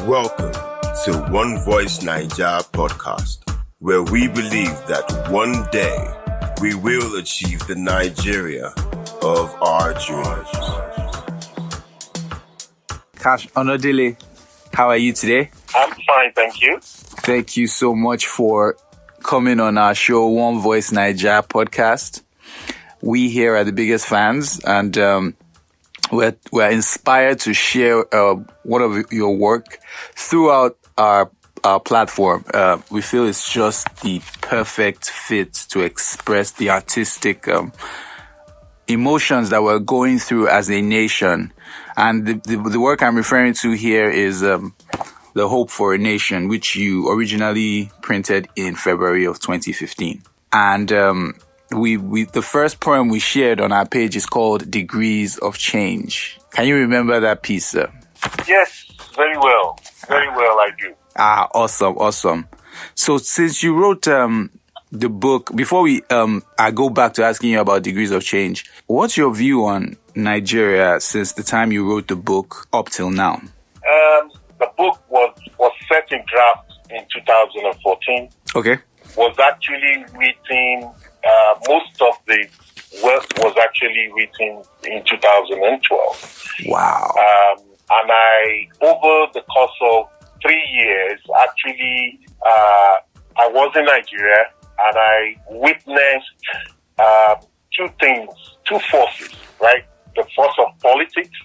Welcome to One Voice Naija podcast, where we believe that one day we will achieve the Nigeria of our dreams. Cash Onadele, how are you today? I'm fine, thank you. Thank you so much for coming on our show, One Voice Naija podcast. We here are the biggest fans, and we're inspired to share one of your work throughout our platform. We feel it's just the perfect fit to express the artistic emotions that we're going through as a nation. And the work I'm referring to here is The Hope for a Nation, which you originally printed in February of 2015. And the first poem we shared on our page is called Degrees of Change. Can you remember that piece, sir? Yes, very well. Very well, I do. Awesome. So since you wrote the book, before I go back to asking you about Degrees of Change, what's your view on Nigeria since the time you wrote the book up till now? The book was set in draft in 2014. Okay. Was actually written, most of the work was actually written in 2012. Wow. And I, over the course of 3 years, actually, I was in Nigeria and I witnessed two forces, right? The force of politics,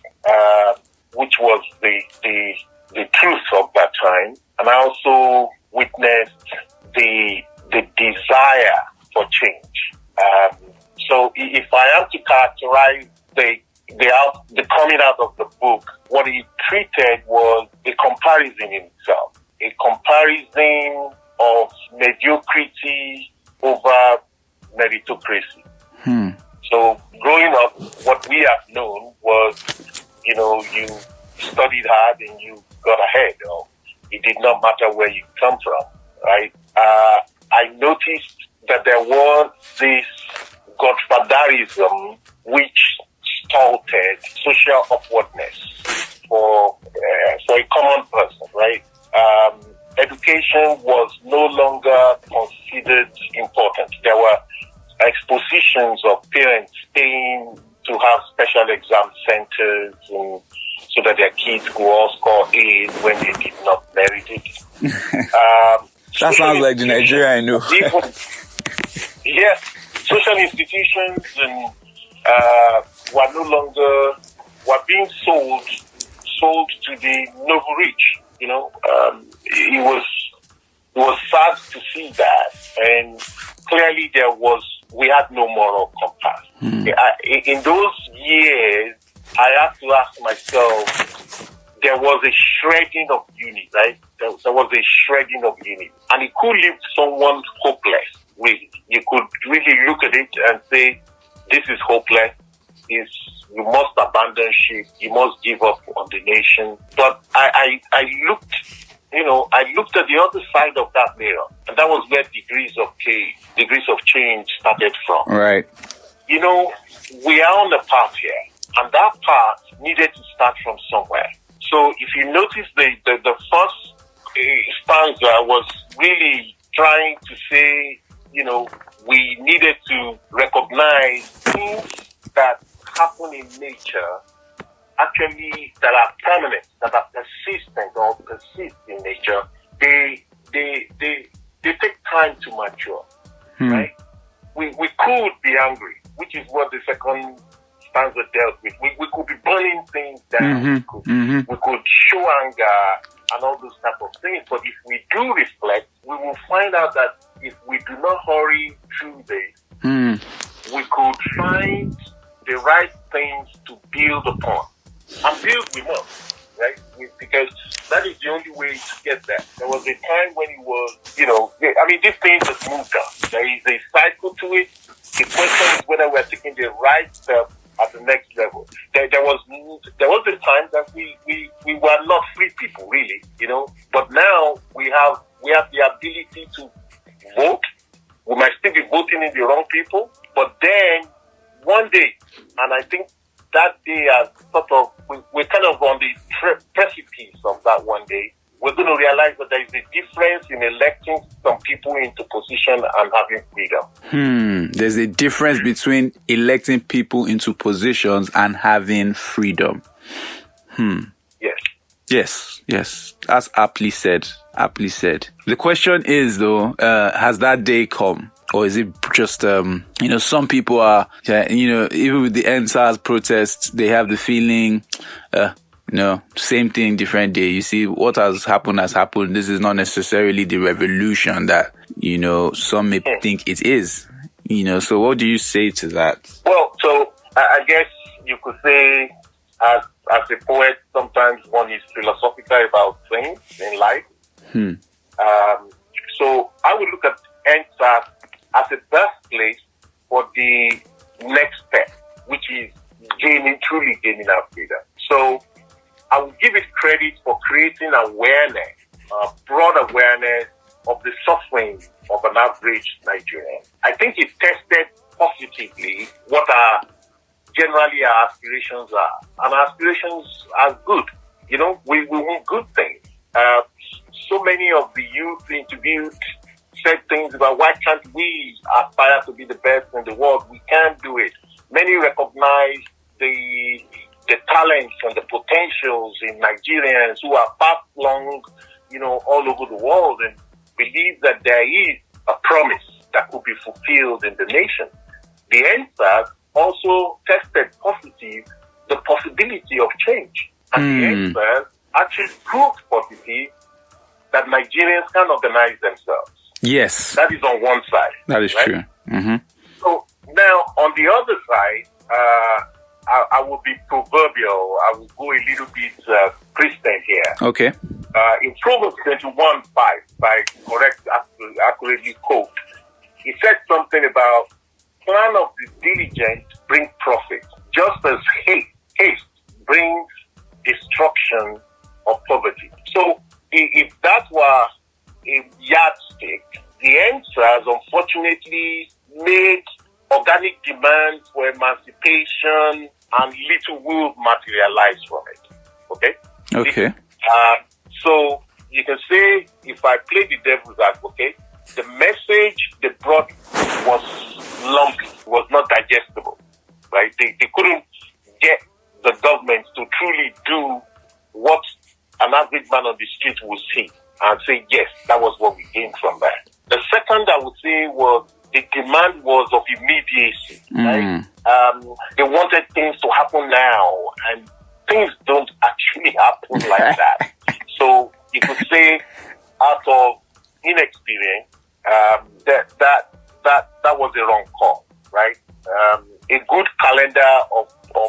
which was the truth of that time, and I also witnessed the desire for change. So if I am to characterize the coming out of the book, what it treated was a comparison in itself, a comparison of mediocrity over meritocracy. So growing up, what we have known was, you studied hard and you got ahead. Or it did not matter where you come from, right? I noticed that there was this godfatherism which stalled social upwardness for a common person, right? Education was no longer considered important. There were expositions of parents staying to have special exam centers and so that their kids could all score A's when they did not merit it. That sounds like the Nigeria I know. Yes, social institutions and were no longer being sold to the noble rich. It was sad to see that, and clearly we had no moral compass. In those years, I had to ask myself, there was a shredding of unity, right? There was a shredding of unity. And it could leave someone hopeless, really. You could really look at it and say, this is hopeless. You must abandon ship. You must give up on the nation. But I looked at the other side of that mirror. And that was where Degrees of Change started from. Right. We are on a path here. And that path needed to start from somewhere. So if you notice the first stanza was really trying to say, we needed to recognize things that happen in nature, actually that are permanent, that are persistent or persist in nature. They take time to mature, right? We could be angry, which is what the second stanza dealt with. We could be burning things down. We could show anger and all those type of things. But if we do reflect, we will find out that if we do not hurry through this, we could find the right things to build upon. And build we must, right? Because that is the only way to get there. There was a time when it was, these things just moved on. There is a cycle to it. The question is whether we're taking the right step at the next level. There was a time that we were not free people, really, But now we have the ability to vote. We might still be voting in the wrong people, but then one day, and I think that day has we're kind of on the precipice of that one day, we're going to realize that there is a difference in electing some people into position and having freedom. There's a difference between electing people into positions and having freedom. Yes. That's aptly said. The question is, though, has that day come? Or is it just, some people are, even with the NSAS protests, they have the feeling, same thing, different day. You see, what has happened. This is not necessarily the revolution that, some may think it is. So what do you say to that? Well, so I guess you could say, as a poet, sometimes one is philosophical about things in life. So I would look at NSAS as a birthplace for the next step, which is truly gaining our freedom. So I would give it credit for creating awareness, broad awareness of the suffering of an average Nigerian. I think it tested positively what generally our aspirations are. And our aspirations are good. We want good things. So many of the youth interviewed said things about why can't we aspire to be the best in the world? We can't do it. Many recognize the talents and the potentials in Nigerians who are far-flung, all over the world, and believe that there is a promise that could be fulfilled in the nation. The NSAS also tested positive the possibility of change. And the NSAS actually proved positive that Nigerians can organize themselves. Yes. That is on one side. That is true. So now on the other side, I will be proverbial. I will go a little bit Christian here. Okay. In Proverbs 21:5, by accurately quote, he said something about plan of the diligent bring profit, just as haste brings destruction or poverty. So if that were a yardstick, the NSAS unfortunately made organic demands for emancipation and little will materialize from it. Okay? So you can say, if I play the devil's advocate, the message they brought was lumpy, was not digestible, right? They couldn't get the government to truly do what an average man on the street would see and say, yes, that was what we gained from that. The second I would say was the demand was of immediacy, right? They wanted things to happen now, and things don't actually happen like that. So you could say, out of inexperience, that was the wrong call, right? A good calendar or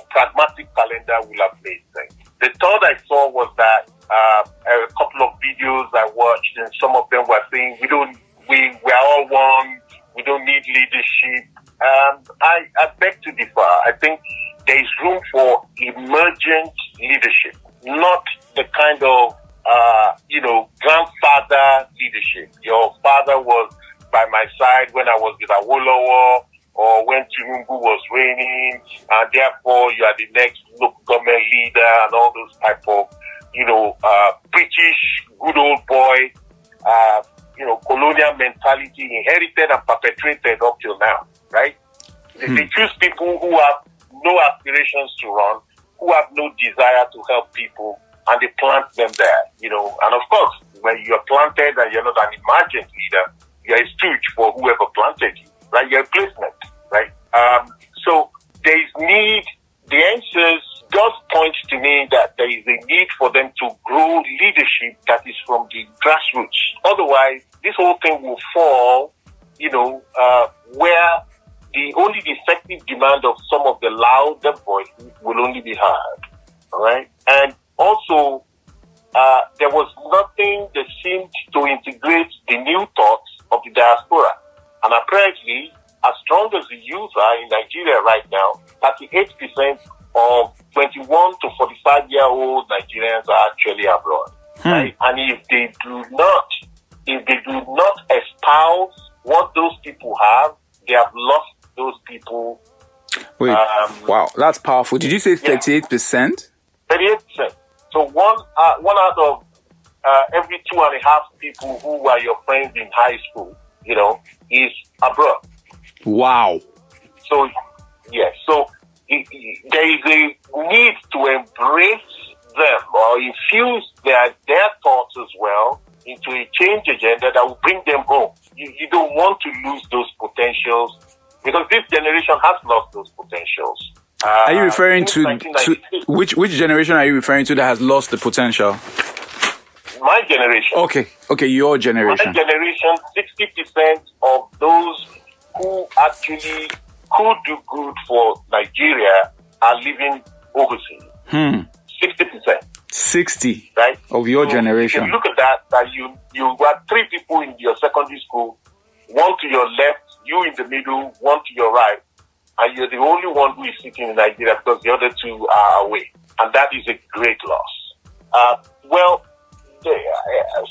pragmatic calendar will have made sense. The third I saw was that a couple of videos I watched, and some of them were saying we're all one. We don't need leadership. I beg to differ. I think there is room for emergent leadership, not the kind of, grandfather leadership. Your father was by my side when I was with Awolowo, or when Tinubu was reigning, and therefore you are the next local government leader, and all those type of, British good old boy, colonial mentality inherited and perpetrated up till now, right? They choose people who have no aspirations to run, who have no desire to help people, and they plant them there, And of course, when you're planted and you're not an emergent leader, you're a stooge for whoever planted you, right? You're a placement, right? So there is need. The answers does point to me that there is a need for them to grow leadership that is from the grassroots. Otherwise, this whole thing will fall, where the effective demand of some of the louder voices will only be heard. All right. And also, there was nothing that seemed to integrate the new thoughts of the diaspora. And apparently, as strong as the youth are in Nigeria right now, 38% of 21 to 45-year-old Nigerians are actually abroad. Right? And if they do not espouse what those people have, they have lost those people. Wait, wow, that's powerful. Did you say 38%? 38%. So one out of every 2.5 people who were your friends in high school, is abroad. Wow. So, yes. So there is a need to embrace them or infuse their thoughts as well into a change agenda that will bring them home. You don't want to lose those potentials because this generation has lost those potentials. Are you referring to which generation are you referring to that has lost the potential? My generation. Okay, your generation. My generation, 60% of those who actually could do good for Nigeria are living overseas. 60%. 60 right? of your generation. If you look at that you got 3 people in your secondary school, one to your left, you in the middle, one to your right, and you're the only one who is sitting in Nigeria because the other 2 are away. And that is a great loss.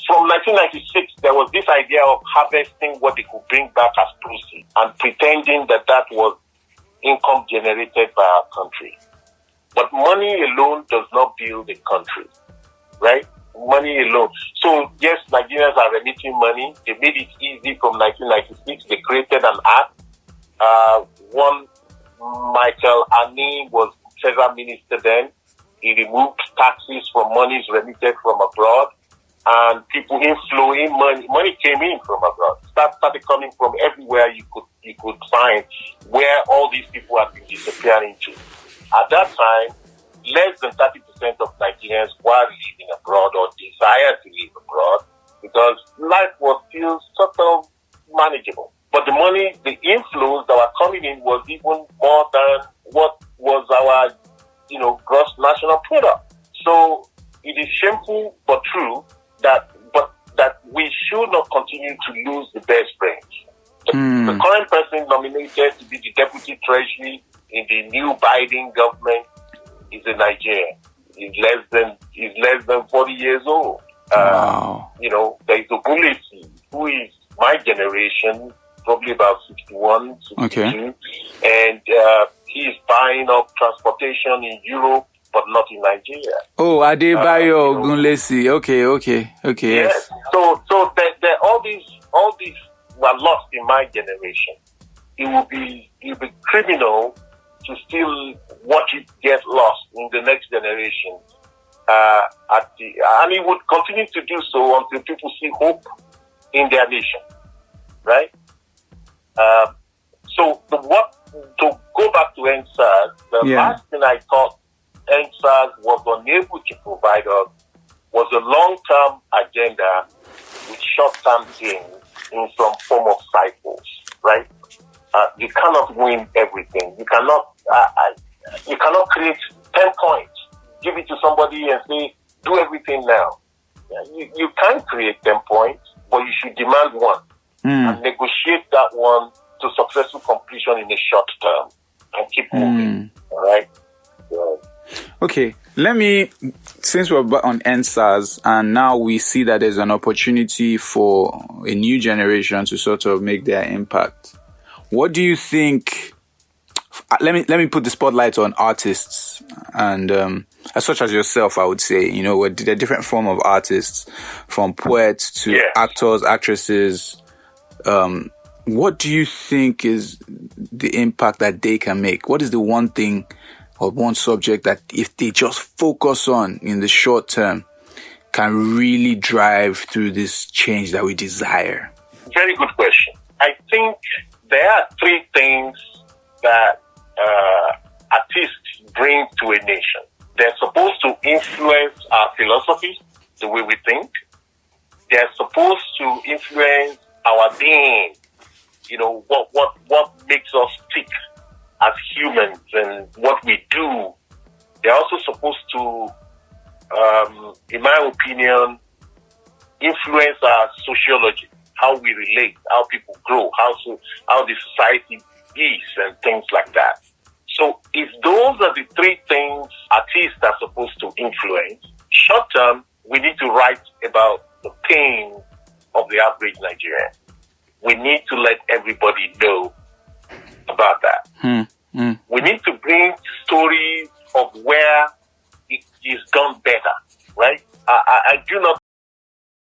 From 1996, there was this idea of harvesting what they could bring back as proceeds and pretending that was income generated by our country. But money alone does not build a country, right? Money alone. So, yes, Nigerians are remitting money. They made it easy from 1996. They created an act. One, Michael Ani was federal minister then. He removed taxes from monies remitted from abroad. And people inflowing money came in from abroad. Started coming from everywhere you could find where all these people had been disappearing to. At that time, less than 30% of Nigerians were living abroad or desired to live abroad because life was still sort of manageable. But the money, the inflows that were coming in was even more than what was our, gross national product. So it is shameful but true that we should not continue to lose the best brains. The current person nominated to be the deputy treasury in the new Biden government is a Nigerian. He's less than 40 years old. Wow. There is Obulesi, who is my generation, probably about 61, 62. Okay. And he's buying up transportation in Europe, but not in Nigeria. Oh, Adebayo Ogunlesi. Okay, yes. So all these were lost in my generation. It would be criminal to still watch it get lost in the next generation. And it would continue to do so until people see hope in their nation, right? To go back to NSAS, the last thing I thought NSAS was unable to provide us was a long-term agenda with short-term gains in some form of cycles, right? You cannot win everything. You cannot create 10 points, give it to somebody and say, do everything now. You can create 10 points, but you should demand one and negotiate that one to successful completion in the short term and keep moving. All right? Okay, since we're on NSAS and now we see that there's an opportunity for a new generation to sort of make their impact. What do you think? Let me put the spotlight on artists and as such as yourself, I would say, we're a different form of artists, from poets to actors, actresses. What do you think is the impact that they can make? What is the one thing or one subject that if they just focus on in the short term can really drive through this change that we desire? Very good question. I think there are 3 things that artists bring to a nation. They're supposed to influence our philosophy, the way we think. They're supposed to influence our being, what makes us tick as humans and what we do. They're also supposed to, in my opinion, influence our sociology, how we relate, how people grow, how the society is and things like that. So if those are the 3 things artists are supposed to influence, short term, we need to write about the pain of the average Nigerian. We need to let everybody know about that. We need to bring stories of where it is done better, right? I do not